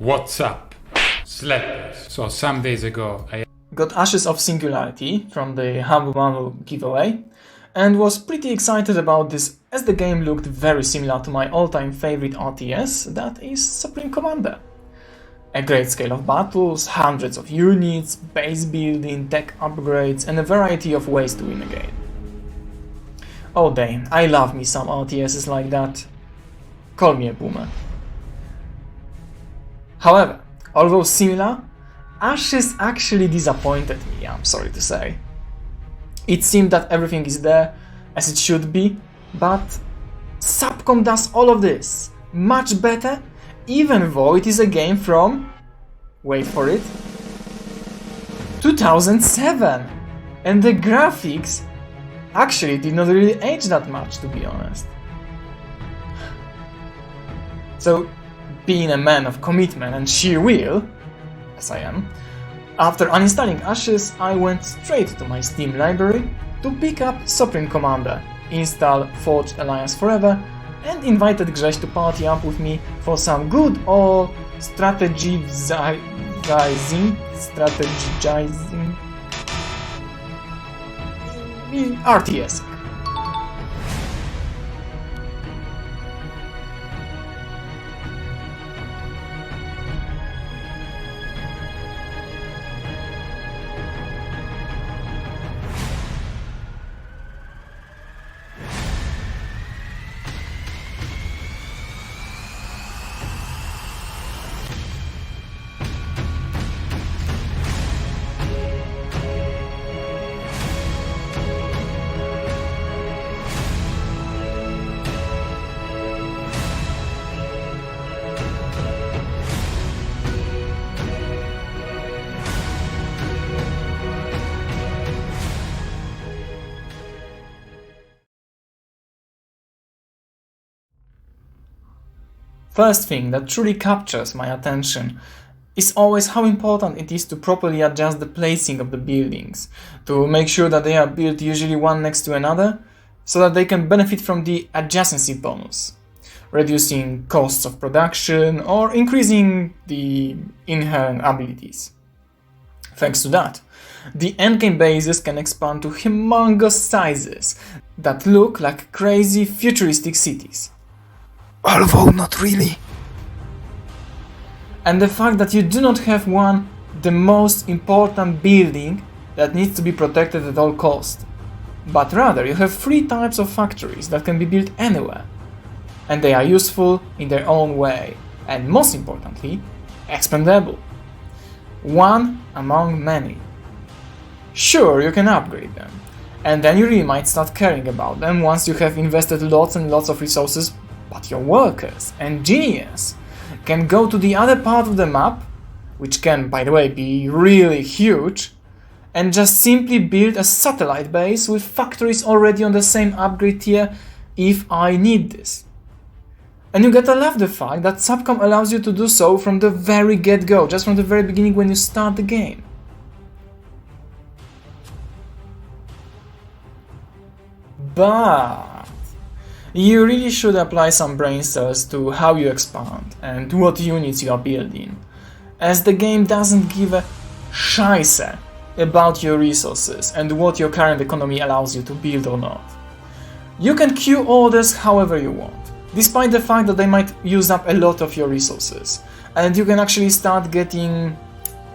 What's up, Sleepers? So some days ago I got Ashes of Singularity from the Humble Bundle giveaway and was pretty excited about this as the game looked very similar to my all-time favorite RTS, that is Supreme Commander. A great scale of battles, hundreds of units, base building, tech upgrades and a variety of ways to win a game. Oh damn, I love me some RTSes like that. Call me a boomer. However, although similar, Ashes actually disappointed me, I'm sorry to say. It seemed that everything is there, as it should be, but SupCom does all of this much better, even though it is a game from, wait for it, 2007! And the graphics actually did not really age that much, to be honest. So, being a man of commitment and sheer will, as I am, after uninstalling Ashes, I went straight to my Steam library to pick up Supreme Commander, install Forged Alliance Forever, and invited Grześ to party up with me for some good old strategizing RTS. First thing that truly captures my attention is always how important it is to properly adjust the placing of the buildings, to make sure that they are built usually one next to another, so that they can benefit from the adjacency bonus, reducing costs of production or increasing the inherent abilities. Thanks to that, the endgame bases can expand to humongous sizes that look like crazy futuristic cities. Although not really. And the fact that you do not have the most important building that needs to be protected at all costs, but rather you have 3 types of factories that can be built anywhere, and they are useful in their own way, and most importantly, expendable. One among many. Sure, you can upgrade them, and then you really might start caring about them once you have invested lots and lots of resources. But your workers, engineers, can go to the other part of the map, which can, by the way, be really huge, and just simply build a satellite base with factories already on the same upgrade tier if I need this. And you gotta love the fact that SupCom allows you to do so from the very get-go, just from the very beginning when you start the game. But you really should apply some brain cells to how you expand and what units you are building, as the game doesn't give a scheisse about your resources and what your current economy allows you to build or not. You can queue orders however you want, despite the fact that they might use up a lot of your resources, and you can actually start getting,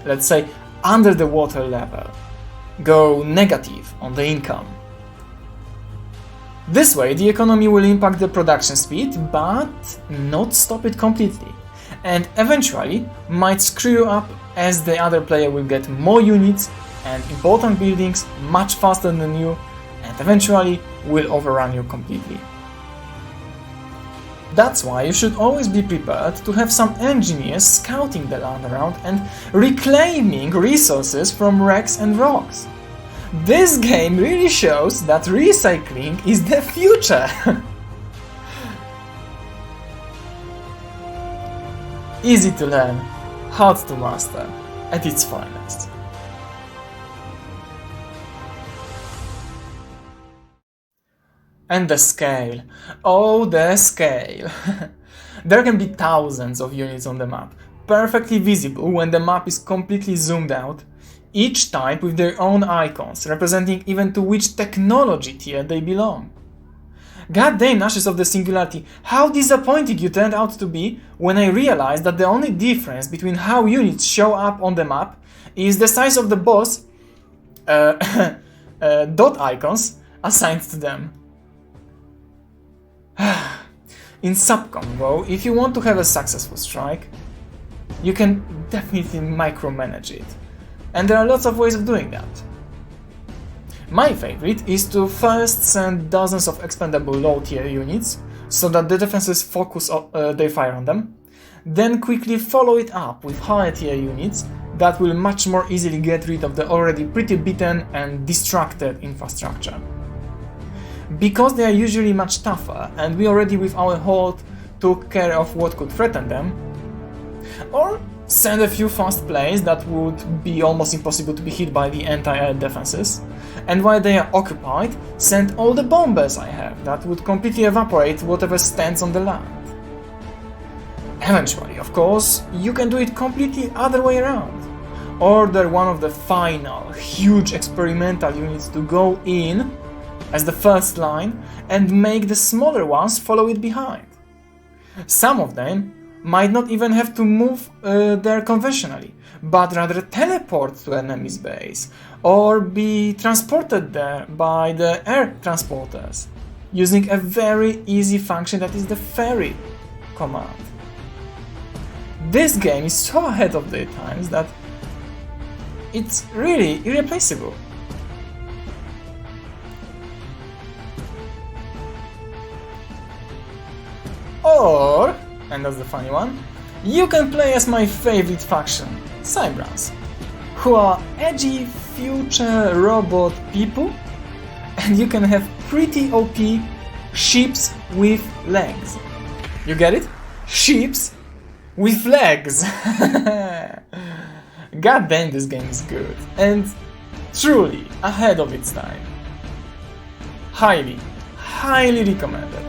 let's say, under the water level, go negative on the income. This way, the economy will impact the production speed, but not stop it completely, and eventually might screw you up as the other player will get more units and important buildings much faster than you, and eventually will overrun you completely. That's why you should always be prepared to have some engineers scouting the land around and reclaiming resources from wrecks and rocks. This game really shows that recycling is the future! Easy to learn, hard to master, at its finest. And the scale. Oh, the scale. There can be thousands of units on the map, perfectly visible when the map is completely zoomed out, each type with their own icons, representing even to which technology tier they belong. Goddamn Ashes of the Singularity, how disappointing you turned out to be when I realized that the only difference between how units show up on the map is the size of the boss dot icons assigned to them. In SupCom though, if you want to have a successful strike, you can definitely micromanage it. And there are lots of ways of doing that. My favorite is to first send dozens of expendable low tier units so that the defenses focus their fire on them, then quickly follow it up with higher tier units that will much more easily get rid of the already pretty beaten and distracted infrastructure. Because they are usually much tougher and we already with our hold took care of what could threaten them, or send a few fast plays that would be almost impossible to be hit by the anti-air defenses, and while they are occupied, send all the bombers I have that would completely evaporate whatever stands on the land. Eventually, of course, you can do it completely other way around. Order one of the final, huge experimental units to go in as the first line and make the smaller ones follow it behind. Some of them might not even have to move there conventionally, but rather teleport to an enemy's base or be transported there by the air transporters using a very easy function that is the ferry command. This game is so ahead of their times that it's really irreplaceable. Or, and that's the funny one, you can play as my favorite faction, Sigh, who are edgy future robot people, and you can have pretty OP ships with legs. You get it? Ships with legs! God damn, this game is good, and truly ahead of its time. Highly, highly recommended.